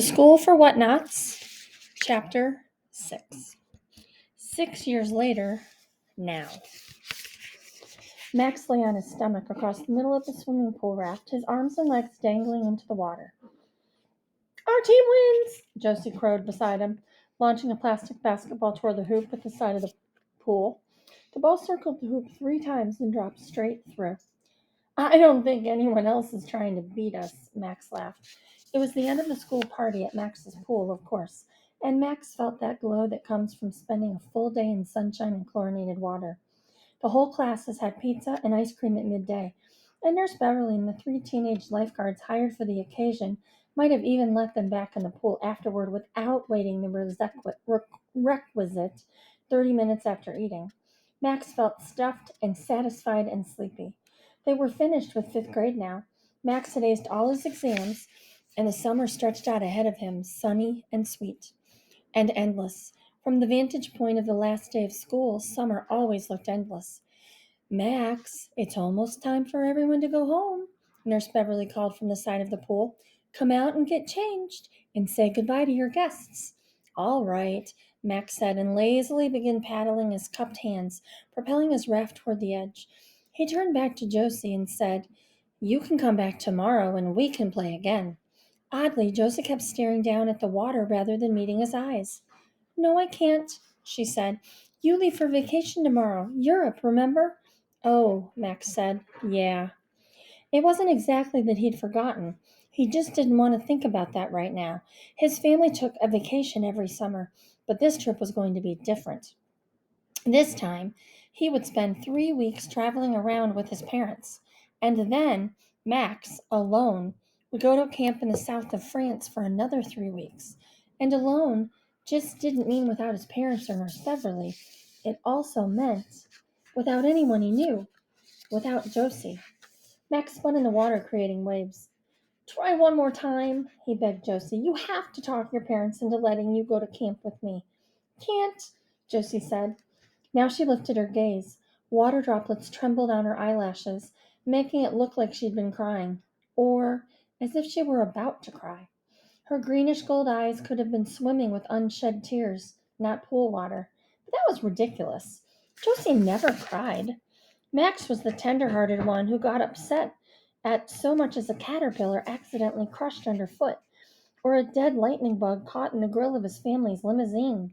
School for Whatnots, Chapter 6. 6 years later, now. Max lay on his stomach across the middle of the swimming pool raft, his arms and legs dangling into the water. Our team wins, Josie crowed beside him, launching a plastic basketball toward the hoop at the side of the pool. The ball circled the hoop 3 times and dropped straight through. I don't think anyone else is trying to beat us, Max laughed. It was the end of the school party at Max's pool, of course, and Max felt that glow that comes from spending a full day in sunshine and chlorinated water. The whole class has had pizza and ice cream at midday, and Nurse Beverly and the 3 teenage lifeguards hired for the occasion might have even let them back in the pool afterward without waiting the requisite 30 minutes after eating. Max felt stuffed and satisfied and sleepy. They were finished with 5th grade now. Max had aced all his exams, and the summer stretched out ahead of him, sunny and sweet and endless. From the vantage point of the last day of school, summer always looked endless. Max, it's almost time for everyone to go home, Nurse Beverly called from the side of the pool. Come out and get changed and say goodbye to your guests. All right, Max said, and lazily began paddling his cupped hands, propelling his raft toward the edge. He turned back to Josie and said, You can come back tomorrow and we can play again. Oddly, Josie kept staring down at the water rather than meeting his eyes. No, I can't, she said. You leave for vacation tomorrow. Europe, remember? Oh, Max said. Yeah. It wasn't exactly that he'd forgotten. He just didn't want to think about that right now. His family took a vacation every summer, but this trip was going to be different. This time, he would spend 3 weeks traveling around with his parents. And then, Max, alone, would go to a camp in the south of France for another 3 weeks. And alone just didn't mean without his parents or Nurse Beverly. It also meant without anyone he knew, without Josie. Max spun in the water, creating waves. Try one more time, he begged Josie. You have to talk your parents into letting you go to camp with me. Can't, Josie said. Now she lifted her gaze. Water droplets trembled on her eyelashes, making it look like she'd been crying, or as if she were about to cry. Her greenish gold eyes could have been swimming with unshed tears, not pool water. But that was ridiculous. Josie never cried. Max was the tender-hearted one who got upset at so much as a caterpillar accidentally crushed underfoot, or a dead lightning bug caught in the grill of his family's limousine.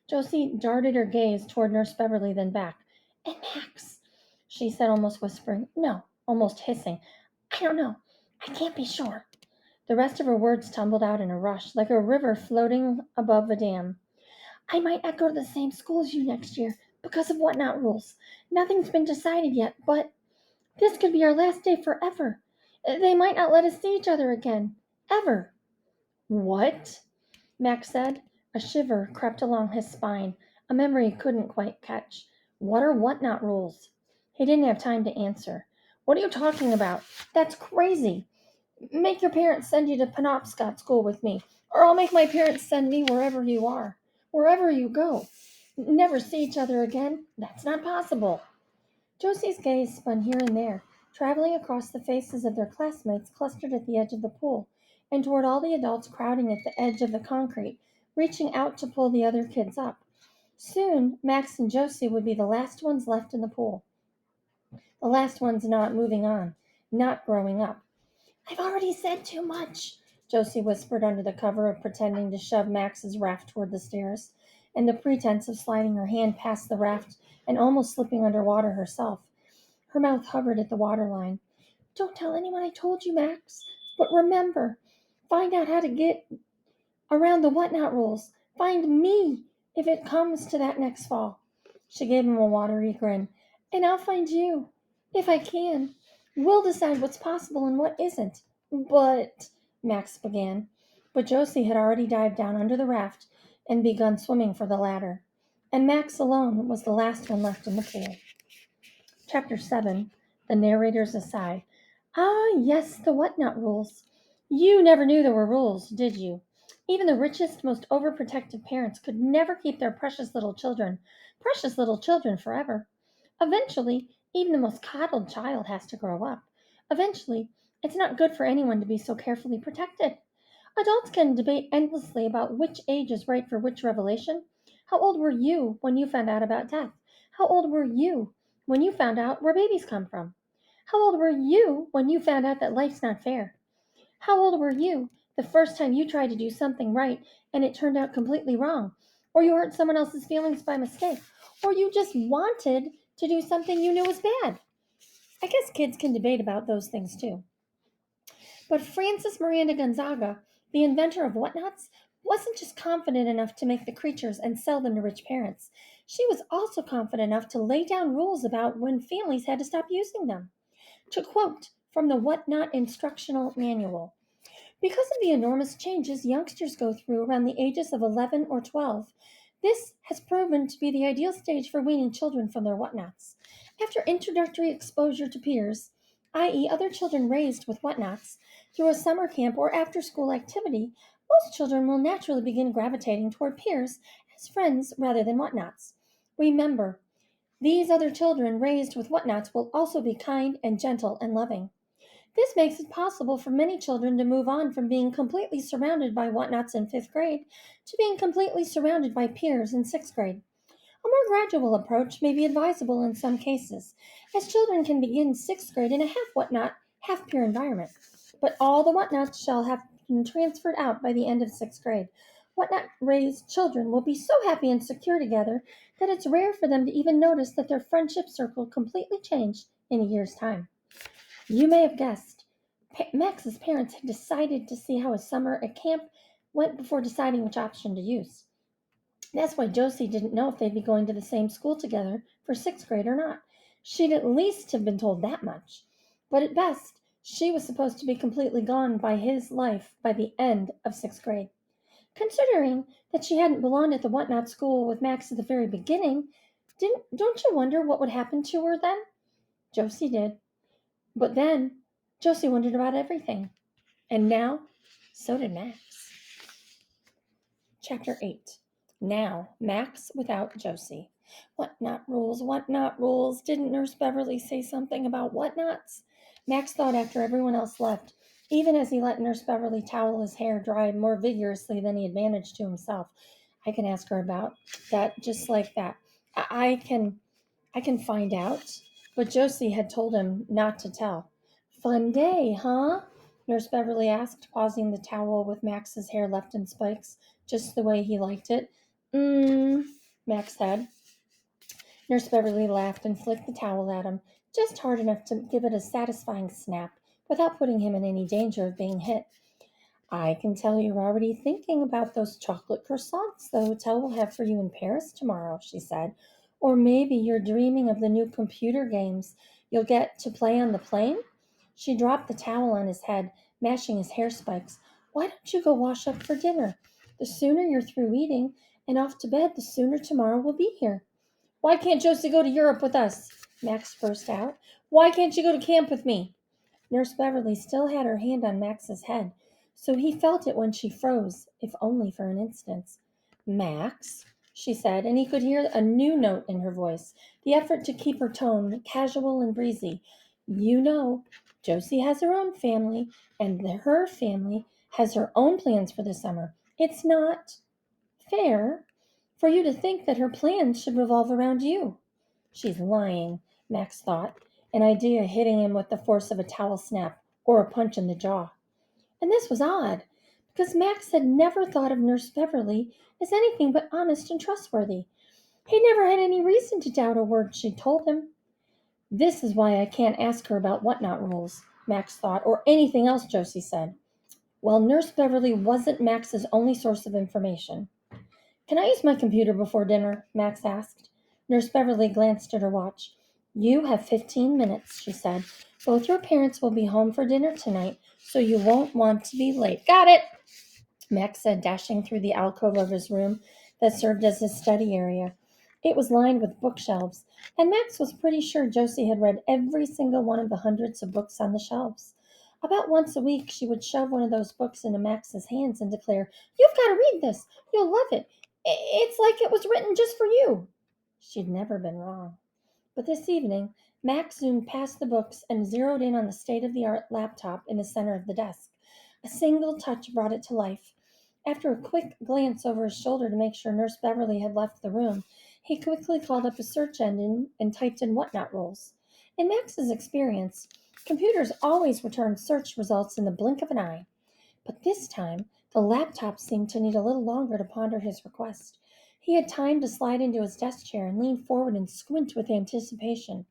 Josie darted her gaze toward Nurse Beverly, then back. And Max, she said, almost whispering. No, almost hissing. I don't know. I can't be sure. The rest of her words tumbled out in a rush, like a river floating above a dam. I might not go to the same school as you next year because of Whatnot rules. Nothing's been decided yet, but this could be our last day forever. They might not let us see each other again. Ever. What? Max said. A shiver crept along his spine, a memory he couldn't quite catch. What are Whatnot rules? He didn't have time to answer. What are you talking about? That's crazy. Make your parents send you to Penobscot school with me, or I'll make my parents send me wherever you are, wherever you go. Never see each other again? That's not possible. Josie's gaze spun here and there, traveling across the faces of their classmates clustered at the edge of the pool, and toward all the adults crowding at the edge of the concrete, reaching out to pull the other kids up. Soon, Max and Josie would be the last ones left in the pool, the last ones not moving on, not growing up. I've already said too much, Josie whispered under the cover of pretending to shove Max's raft toward the stairs, and the pretense of sliding her hand past the raft and almost slipping under water herself. Her mouth hovered at the waterline. Don't tell anyone I told you, Max. But remember, find out how to get around the Whatnot rules. Find me if it comes to that next fall. She gave him a watery grin. And I'll find you, if I can. We'll decide what's possible and what isn't. But, Max began. But Josie had already dived down under the raft and begun swimming for the ladder. And Max alone was the last one left in the pool. Chapter 7. The Narrator's Aside. Ah, yes, the Whatnot rules. You never knew there were rules, did you? Even the richest, most overprotective parents could never keep their precious little children forever. Eventually, even the most coddled child has to grow up. Eventually, it's not good for anyone to be so carefully protected. Adults can debate endlessly about which age is right for which revelation. How old were you when you found out about death? How old were you when you found out where babies come from? How old were you when you found out that life's not fair? How old were you the first time you tried to do something right and it turned out completely wrong? Or you hurt someone else's feelings by mistake? Or you just wanted to do something you knew was bad? I guess kids can debate about those things too. But Francis Miranda Gonzaga, the inventor of whatnots, wasn't just confident enough to make the creatures and sell them to rich parents. She was also confident enough to lay down rules about when families had to stop using them. To quote from the Whatnot Instructional Manual, because of the enormous changes youngsters go through around the ages of 11 or 12, this has proven to be the ideal stage for weaning children from their whatnots. After introductory exposure to peers, i.e., other children raised with whatnots, through a summer camp or after school activity, most children will naturally begin gravitating toward peers as friends rather than whatnots. Remember, these other children raised with whatnots will also be kind and gentle and loving. This makes it possible for many children to move on from being completely surrounded by whatnots in fifth grade to being completely surrounded by peers in sixth grade. A more gradual approach may be advisable in some cases, as children can begin sixth grade in a half whatnot, half peer environment. But all the whatnots shall have been transferred out by the end of sixth grade. Whatnot raised children will be so happy and secure together that it's rare for them to even notice that their friendship circle completely changed in a year's time. You may have guessed. Max's parents had decided to see how his summer at camp went before deciding which option to use. That's why Josie didn't know if they'd be going to the same school together for sixth grade or not. She'd at least have been told that much. But at best, she was supposed to be completely gone by his life by the end of sixth grade. Considering that she hadn't belonged at the whatnot school with Max at the very beginning, don't you wonder what would happen to her then? Josie did. But then, Josie wondered about everything. And now, so did Max. Chapter 8. Now, Max without Josie. What not rules, what not rules? Didn't Nurse Beverly say something about what nots? Max thought after everyone else left, even as he let Nurse Beverly towel his hair dry more vigorously than he had managed to himself. I can ask her about that just like that. I can find out. But Josie had told him not to tell. Fun day, huh? Nurse Beverly asked, pausing the towel with Max's hair left in spikes, just the way he liked it. Max said. Nurse Beverly laughed and flicked the towel at him, just hard enough to give it a satisfying snap, without putting him in any danger of being hit. I can tell you're already thinking about those chocolate croissants the hotel will have for you in Paris tomorrow, she said. Or maybe you're dreaming of the new computer games you'll get to play on the plane? She dropped the towel on his head, mashing his hair spikes. Why don't you go wash up for dinner? The sooner you're through eating and off to bed, the sooner tomorrow will be here. Why can't Josie go to Europe with us? Max burst out. Why can't you go to camp with me? Nurse Beverly still had her hand on Max's head, so he felt it when she froze, if only for an instant. Max, she said, and he could hear a new note in her voice, the effort to keep her tone casual and breezy. You know, Josie has her own family, and her family has her own plans for the summer. It's not fair for you to think that her plans should revolve around you. She's lying, Max thought, an idea hitting him with the force of a towel snap or a punch in the jaw. And this was odd, because Max had never thought of Nurse Beverly as anything but honest and trustworthy. He never had any reason to doubt a word she told him. This is why I can't ask her about whatnot rules, Max thought, or anything else Josie said. Well, Nurse Beverly wasn't Max's only source of information. Can I use my computer before dinner? Max asked. Nurse Beverly glanced at her watch. You have 15 minutes, she said. Both your parents will be home for dinner tonight, so you won't want to be late. Got it, Max said, dashing through the alcove of his room that served as his study area. It was lined with bookshelves, and Max was pretty sure Josie had read every single one of the hundreds of books on the shelves. About once a week, she would shove one of those books into Max's hands and declare, You've got to read this. You'll love it. It's like it was written just for you. She'd never been wrong. But this evening, Max zoomed past the books and zeroed in on the state of the art laptop in the center of the desk. A single touch brought it to life. After a quick glance over his shoulder to make sure Nurse Beverly had left the room, he quickly called up a search engine and typed in whatnot rules. In Max's experience, computers always returned search results in the blink of an eye. But this time, the laptop seemed to need a little longer to ponder his request. He had time to slide into his desk chair and lean forward and squint with anticipation.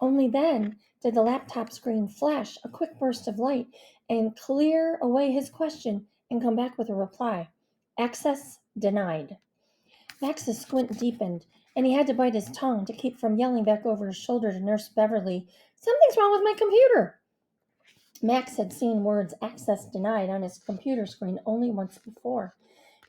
Only then did the laptop screen flash a quick burst of light and clear away his question and come back with a reply. Access denied. Max's squint deepened, and he had to bite his tongue to keep from yelling back over his shoulder to Nurse Beverly, "Something's wrong with my computer!" Max had seen words access denied on his computer screen only once before.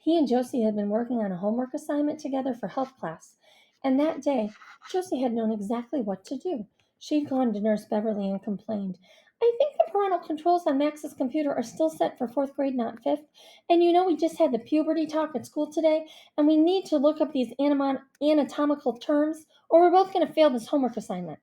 He and Josie had been working on a homework assignment together for health class, and that day Josie had known exactly what to do. She'd gone to Nurse Beverly and complained, "I think the parental controls on Max's computer are still set for fourth grade, not fifth. And you know we just had the puberty talk at school today, and we need to look up these anatomical terms, or we're both going to fail this homework assignment."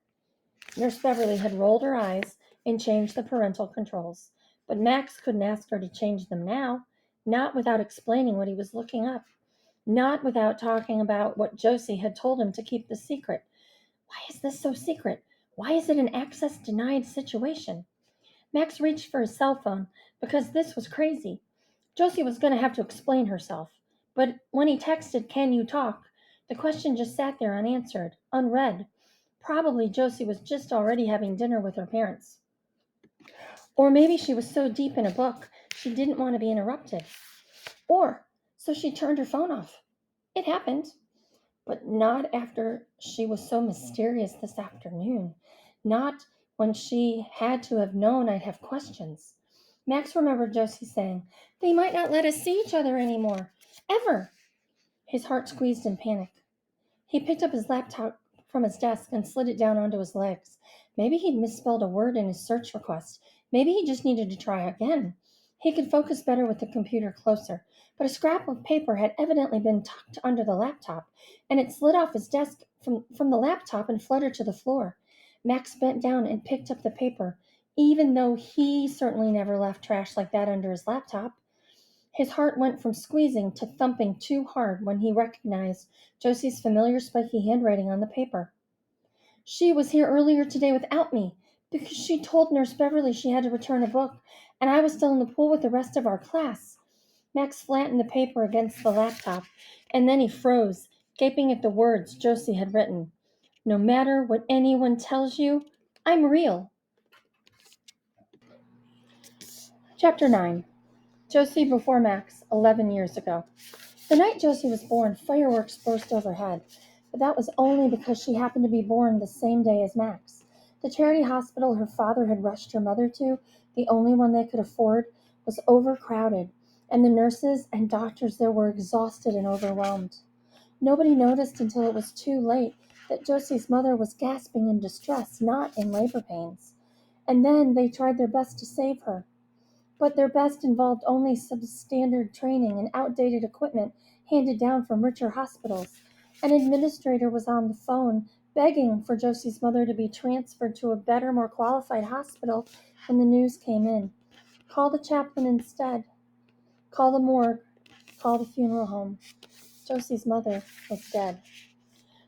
Nurse Beverly had rolled her eyes and changed the parental controls, but Max couldn't ask her to change them now, not without explaining what he was looking up, not without talking about what Josie had told him to keep the secret. Why is this so secret? Why is it an access denied situation? Max reached for his cell phone because this was crazy. Josie was going to have to explain herself, but when he texted, "Can you talk?" the question just sat there unanswered, unread. Probably Josie was just already having dinner with her parents. Or maybe she was so deep in a book she didn't want to be interrupted. Or so she turned her phone off. It happened, but not after she was so mysterious this afternoon. Not when she had to have known I'd have questions. Max remembered Josie saying, "They might not let us see each other anymore. Ever." His heart squeezed in panic. He picked up his laptop from his desk and slid it down onto his legs. Maybe he'd misspelled a word in his search request. Maybe he just needed to try again. He could focus better with the computer closer, but a scrap of paper had evidently been tucked under the laptop, and it slid off his desk from the laptop and fluttered to the floor. Max bent down and picked up the paper, even though he certainly never left trash like that under his laptop. His heart went from squeezing to thumping too hard when he recognized Josie's familiar spiky handwriting on the paper. "She was here earlier today without me, because she told Nurse Beverly she had to return a book, and I was still in the pool with the rest of our class." Max flattened the paper against the laptop, and then he froze, gaping at the words Josie had written. "No matter what anyone tells you, I'm real." Chapter 9. Josie before Max, 11 years ago. The night Josie was born, fireworks burst overhead, but that was only because she happened to be born the same day as Max. The charity hospital her father had rushed her mother to, the only one they could afford, was overcrowded, and the nurses and doctors there were exhausted and overwhelmed. Nobody noticed until it was too late that Josie's mother was gasping in distress, not in labor pains. And then they tried their best to save her. But their best involved only substandard training and outdated equipment handed down from richer hospitals. An administrator was on the phone begging for Josie's mother to be transferred to a better, more qualified hospital when the news came in. "Call the chaplain instead. Call the morgue. Call the funeral home." Josie's mother was dead.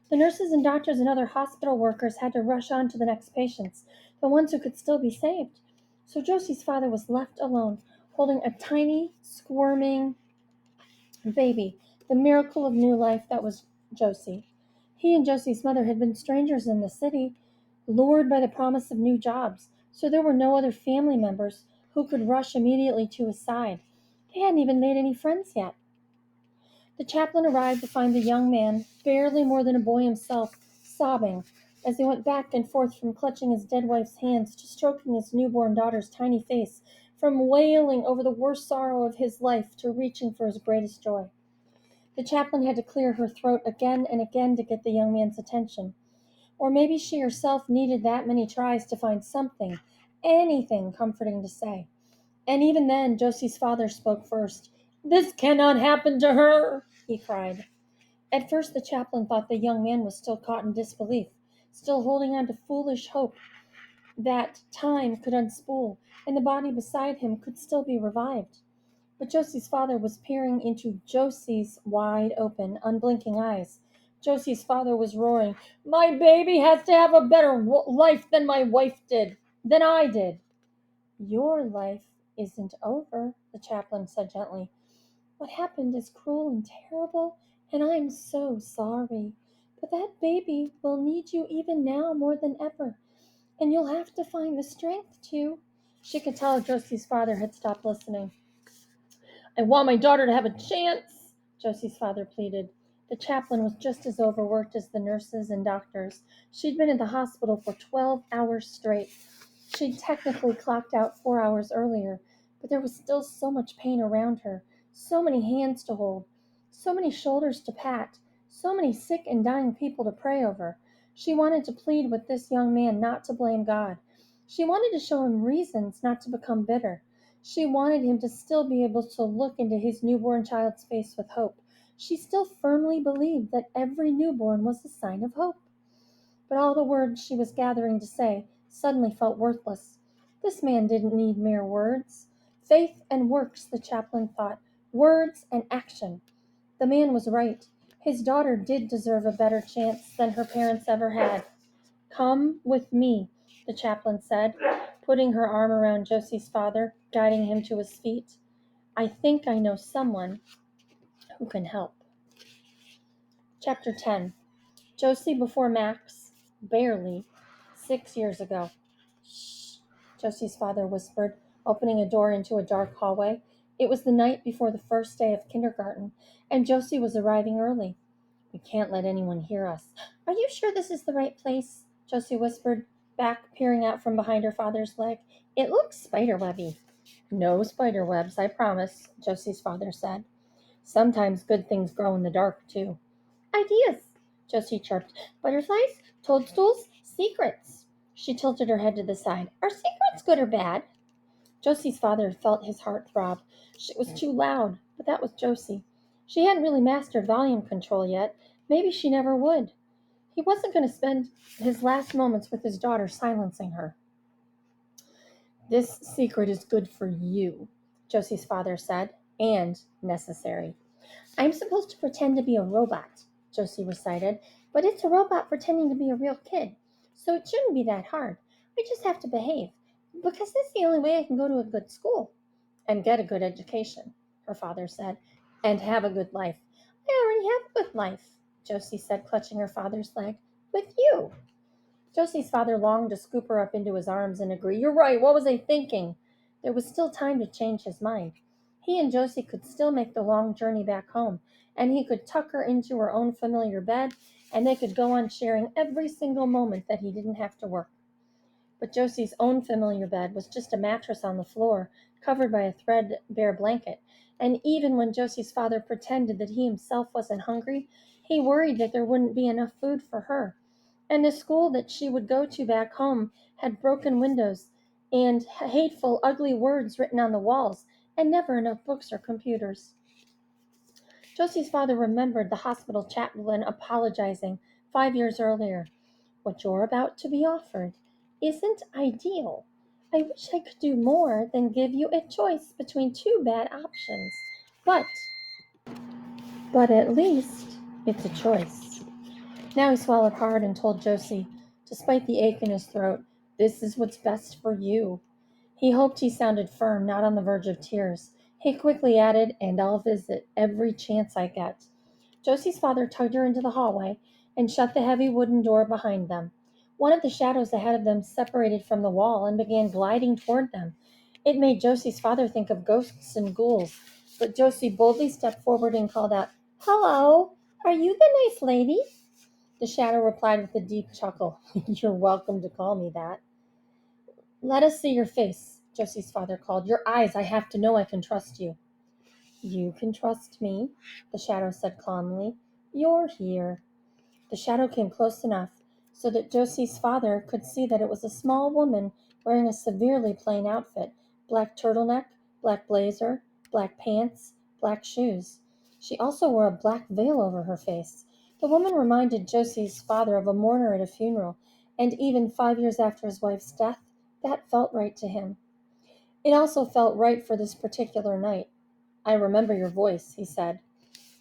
The nurses and doctors and other hospital workers had to rush on to the next patients, the ones who could still be saved. So Josie's father was left alone, holding a tiny, squirming baby, the miracle of new life that was Josie. He and Josie's mother had been strangers in the city, lured by the promise of new jobs, so there were no other family members who could rush immediately to his side. They hadn't even made any friends yet. The chaplain arrived to find the young man, barely more than a boy himself, sobbing as he went back and forth from clutching his dead wife's hands to stroking his newborn daughter's tiny face, from wailing over the worst sorrow of his life to reaching for his greatest joy. The chaplain had to clear her throat again and again to get the young man's attention. Or maybe she herself needed that many tries to find something, anything comforting to say. And even then, Josie's father spoke first. "This cannot happen to her," he cried. At first, the chaplain thought the young man was still caught in disbelief, still holding on to foolish hope. that time could unspool, and the body beside him could still be revived. But Josie's father was peering into Josie's wide open, unblinking eyes. Josie's father was roaring, "My baby has to have a better life than my wife did, than I did." "Your life isn't over," the chaplain said gently. "What happened is cruel and terrible, and I'm so sorry. But that baby will need you even now more than ever, and you'll have to find the strength to." She could tell Josie's father had stopped listening. "I want my daughter to have a chance," Josie's father pleaded. The chaplain was just as overworked as the nurses and doctors. She'd been in the hospital for 12 hours straight. She'd technically clocked out 4 hours earlier, but there was still so much pain around her, so many hands to hold, so many shoulders to pat, so many sick and dying people to pray over. She wanted to plead with this young man not to blame God. She wanted to show him reasons not to become bitter. She wanted him to still be able to look into his newborn child's face with hope. She still firmly believed that every newborn was a sign of hope. But all the words she was gathering to say suddenly felt worthless. This man didn't need mere words. Faith and works, the chaplain thought. Words and action. The man was right. His daughter did deserve a better chance than her parents ever had. "Come with me," the chaplain said, putting her arm around Josie's father, guiding him to his feet. "I think I know someone who can help." Chapter 10. Josie before Max, barely, 6 years ago. "Shh," Josie's father whispered, opening a door into a dark hallway. It was the night before the first day of kindergarten, and Josie was arriving early. "We can't let anyone hear us." "Are you sure this is the right place?" Josie whispered, back peering out from behind her father's leg. "It looks spiderwebby." "No spider webs, I promise," Josie's father said. "Sometimes good things grow in the dark, too." "Ideas," Josie chirped. "Butterflies, toadstools, secrets." She tilted her head to the side. "Are secrets good or bad?" Josie's father felt his heart throb. It was too loud, but that was Josie. She hadn't really mastered volume control yet. Maybe she never would. He wasn't going to spend his last moments with his daughter silencing her. "This secret is good for you," Josie's father said, "and necessary." "I'm supposed to pretend to be a robot," Josie recited, "but it's a robot pretending to be a real kid, so it shouldn't be that hard. I just have to behave, because that's the only way I can go to a good school." "And get a good education," her father said, "and have a good life." "I already have a good life," Josie said, clutching her father's leg. "With you." Josie's father longed to scoop her up into his arms and agree. "You're right, what was I thinking?" There was still time to change his mind. He and Josie could still make the long journey back home, and he could tuck her into her own familiar bed, and they could go on sharing every single moment that he didn't have to work. But Josie's own familiar bed was just a mattress on the floor, covered by a threadbare blanket, and even when Josie's father pretended that he himself wasn't hungry, he worried that there wouldn't be enough food for her. And the school that she would go to back home had broken windows and hateful, ugly words written on the walls, and never enough books or computers. Josie's father remembered the hospital chaplain apologizing 5 years earlier. "What you're about to be offered isn't ideal. I wish I could do more than give you a choice between two bad options. But at least it's a choice." Now he swallowed hard and told Josie, despite the ache in his throat, "This is what's best for you." He hoped he sounded firm, not on the verge of tears. He quickly added, "And I'll visit every chance I get." Josie's father tugged her into the hallway and shut the heavy wooden door behind them. One of the shadows ahead of them separated from the wall and began gliding toward them. It made Josie's father think of ghosts and ghouls, but Josie boldly stepped forward and called out, "Hello, are you the nice lady?" The shadow replied with a deep chuckle, "You're welcome to call me that." "Let us see your face," Josie's father called. "Your eyes, I have to know I can trust you." "You can trust me," the shadow said calmly. "You're here." The shadow came close enough so that Josie's father could see that it was a small woman wearing a severely plain outfit: black turtleneck, black blazer, black pants, black shoes. She also wore a black veil over her face. The woman reminded Josie's father of a mourner at a funeral, and even 5 years after his wife's death, That felt right to him. It also felt right for this particular night. "I remember your voice," he said.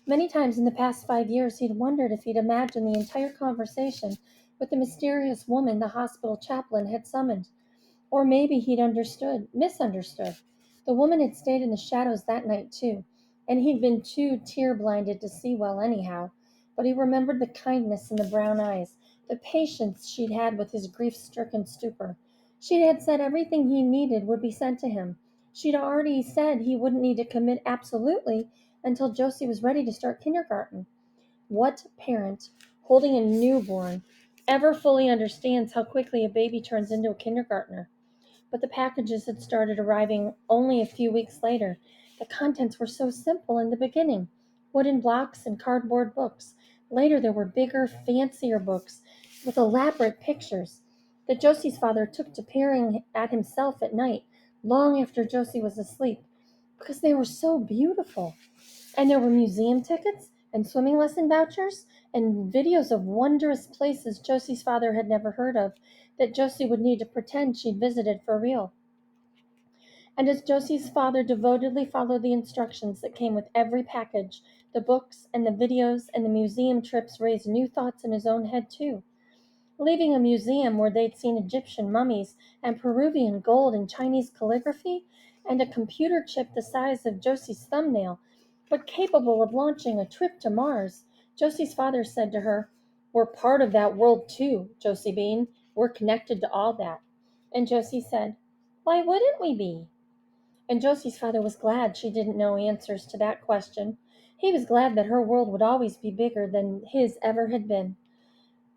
Many times in the past 5 years he'd wondered if he'd imagined the entire conversation with the mysterious woman the hospital chaplain had summoned. Or maybe he'd misunderstood. The woman had stayed in the shadows that night too, and he'd been too tear-blinded to see well anyhow. But he remembered the kindness in the brown eyes, the patience she'd had with his grief-stricken stupor. She had said everything he needed would be sent to him. She'd already said he wouldn't need to commit absolutely until Josie was ready to start kindergarten. What parent holding a newborn ever fully understands how quickly a baby turns into a kindergartner? But the packages had started arriving only a few weeks later. The contents were so simple in the beginning: wooden blocks and cardboard books. Later there were bigger, fancier books with elaborate pictures that Josie's father took to peering at himself at night, long after Josie was asleep, because they were so beautiful. And there were museum tickets and swimming lesson vouchers and videos of wondrous places Josie's father had never heard of that Josie would need to pretend she'd visited for real. And as Josie's father devotedly followed the instructions that came with every package, the books and the videos and the museum trips raised new thoughts in his own head too. Leaving a museum where they'd seen Egyptian mummies and Peruvian gold and Chinese calligraphy and a computer chip the size of Josie's thumbnail, but capable of launching a trip to Mars, Josie's father said to her, "We're part of that world too, Josie Bean. We're connected to all that." And Josie said, "Why wouldn't we be?" And Josie's father was glad she didn't know answers to that question. He was glad that her world would always be bigger than his ever had been.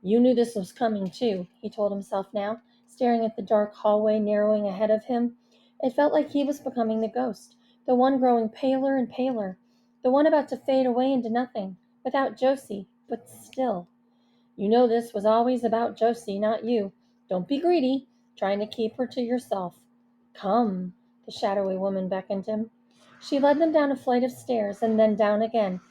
"You knew this was coming, too," he told himself now, staring at the dark hallway narrowing ahead of him. It felt like he was becoming the ghost, the one growing paler and paler, the one about to fade away into nothing, without Josie, but still. "You know this was always about Josie, not you. Don't be greedy, trying to keep her to yourself. Come." The shadowy woman beckoned him. She led them down a flight of stairs and then down again.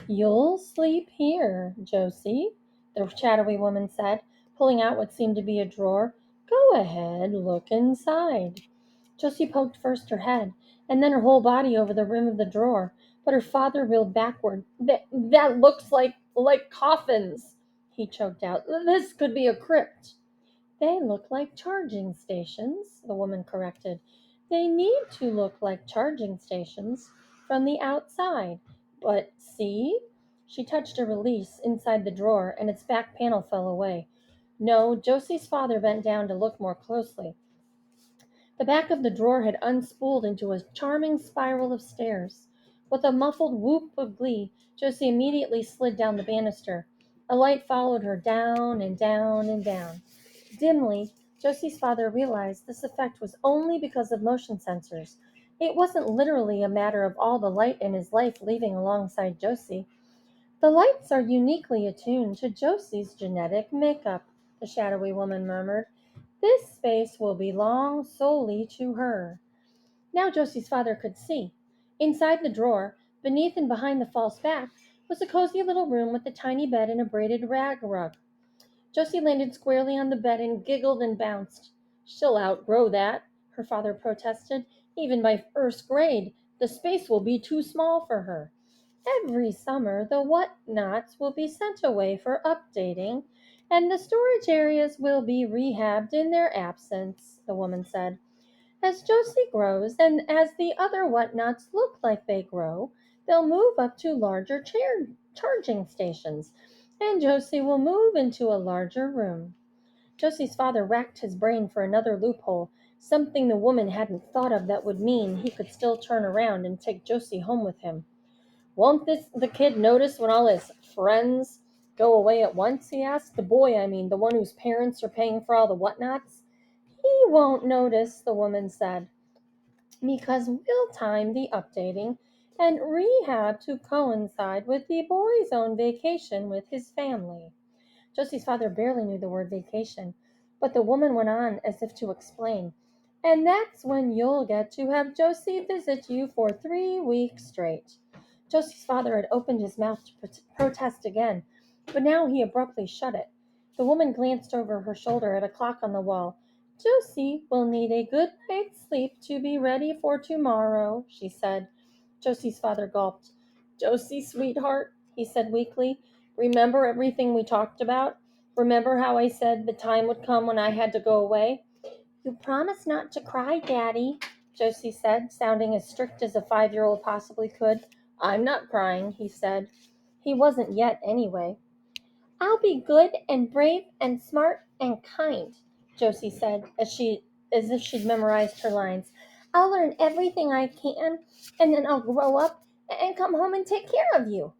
"You'll sleep here, Josie," the shadowy woman said, pulling out what seemed to be a drawer. "Go ahead, look inside." Josie poked first her head, and then her whole body over the rim of the drawer, but her father reeled backward. That looks like coffins," he choked out. "This could be a crypt." "They look like charging stations," the woman corrected. "They need to look like charging stations from the outside. But see?" She touched a release inside the drawer, and its back panel fell away. No, Josie's father bent down to look more closely. The back of the drawer had unspooled into a charming spiral of stairs. With a muffled whoop of glee, Josie immediately slid down the banister. A light followed her down and down and down. Dimly, Josie's father realized this effect was only because of motion sensors. It wasn't literally a matter of all the light in his life leaving alongside Josie. "The lights are uniquely attuned to Josie's genetic makeup," the shadowy woman murmured. "This space will belong solely to her." Now Josie's father could see. Inside the drawer, beneath and behind the false back, was a cozy little room with a tiny bed and a braided rag rug. Josie landed squarely on the bed and giggled and bounced. "She'll outgrow that," her father protested. "Even by first grade, the space will be too small for her." "Every summer, the whatnots will be sent away for updating, and the storage areas will be rehabbed in their absence," the woman said. "As Josie grows, and as the other whatnots look like they grow, they'll move up to larger charging stations, and Josie will move into a larger room." Josie's father racked his brain for another loophole, something the woman hadn't thought of that would mean he could still turn around and take Josie home with him. "Won't the kid notice when all his friends go away at once?" he asked. "The boy, I mean, the one whose parents are paying for all the whatnots." "He won't notice," the woman said, "because we'll time the updating and rehab to coincide with the boy's own vacation with his family." Josie's father barely knew the word vacation, but the woman went on as if to explain. "And that's when you'll get to have Josie visit you for 3 weeks straight." Josie's father had opened his mouth to protest again, but now he abruptly shut it. The woman glanced over her shoulder at a clock on the wall. Josie will need a good night's sleep to be ready for tomorrow, she said. Josie's father gulped. Josie, sweetheart, he said weakly, remember everything we talked about? Remember how I said the time would come when I had to go away? You promised not to cry, Daddy, Josie said, sounding as strict as a 5-year-old possibly could. I'm not crying, he said. He wasn't yet, anyway. I'll be good and brave and smart and kind, Josie said, as if she'd memorized her lines. I'll learn everything I can, and then I'll grow up and come home and take care of you.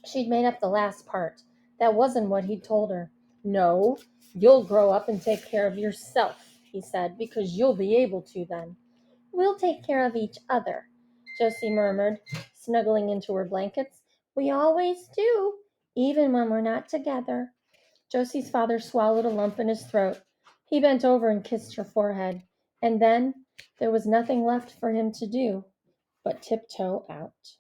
She'd made up the last part. That wasn't what he'd told her. No, you'll grow up and take care of yourself, he said, because you'll be able to then. We'll take care of each other, Josie murmured, snuggling into her blankets. We always do, even when we're not together. Josie's father swallowed a lump in his throat. He bent over and kissed her forehead, and then there was nothing left for him to do but tiptoe out.